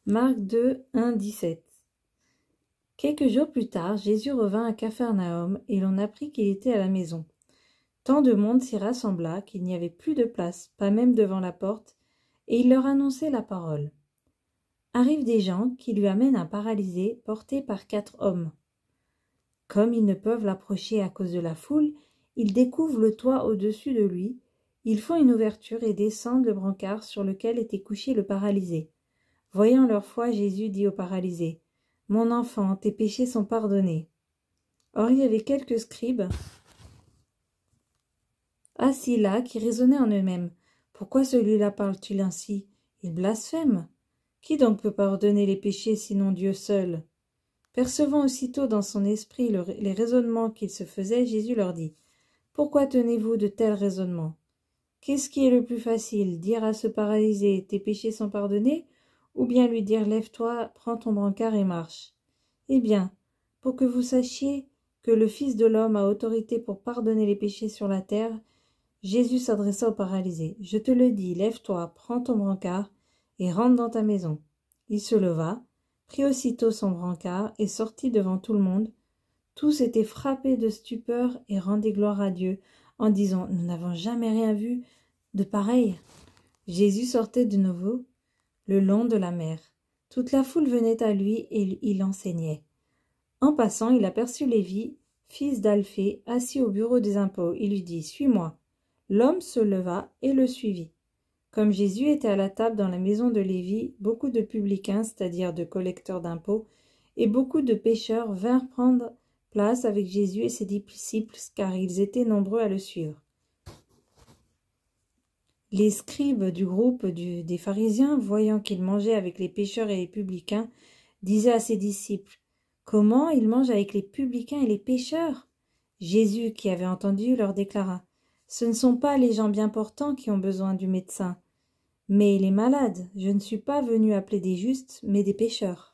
Marc 2, 1, 17. Quelques jours plus tard, Jésus revint à Capharnaüm et l'on apprit qu'il était à la maison. Tant de monde s'y rassembla qu'il n'y avait plus de place, pas même devant la porte, et il leur annonçait la parole. Arrivent des gens qui lui amènent un paralysé porté par 4 hommes. Comme ils ne peuvent l'approcher à cause de la foule, ils découvrent le toit au-dessus de lui, ils font une ouverture et descendent le brancard sur lequel était couché le paralysé. Voyant leur foi, Jésus dit au paralysé, « Mon enfant, tes péchés sont pardonnés. » Or il y avait quelques scribes assis là qui raisonnaient en eux-mêmes. « Pourquoi celui-là parle-t-il ainsi? Il blasphème. Qui donc peut pardonner les péchés sinon Dieu seul ?» Percevant aussitôt dans son esprit les raisonnements qu'il se faisait, Jésus leur dit, « Pourquoi tenez-vous de tels raisonnements? Qu'est-ce qui est le plus facile, dire à ce paralysé, tes péchés sont pardonnés, ou bien lui dire, lève-toi, prends ton brancard et marche? Eh bien, pour que vous sachiez que le Fils de l'homme a autorité pour pardonner les péchés sur la terre, Jésus s'adressa au paralysé. Je te le dis, lève-toi, prends ton brancard et rentre dans ta maison. Il se leva, prit aussitôt son brancard et sortit devant tout le monde. Tous étaient frappés de stupeur et rendaient gloire à Dieu en disant, nous n'avons jamais rien vu de pareil. Jésus sortait de nouveau le long de la mer. Toute la foule venait à lui et il enseignait. En passant, il aperçut Lévi, fils d'Alphée, assis au bureau des impôts. Il lui dit, suis-moi. L'homme se leva et le suivit. Comme Jésus était à la table dans la maison de Lévi, beaucoup de publicains, c'est-à-dire de collecteurs d'impôts, et beaucoup de pécheurs vinrent prendre place avec Jésus et ses disciples, car ils étaient nombreux à le suivre. Les scribes du groupe des pharisiens, voyant qu'il mangeait avec les pécheurs et les publicains, disaient à ses disciples, « Comment il mange avec les publicains et les pécheurs ?» Jésus, qui avait entendu, leur déclara, « Ce ne sont pas les gens bien portants qui ont besoin du médecin, mais les malades. Je ne suis pas venu appeler des justes, mais des pécheurs. »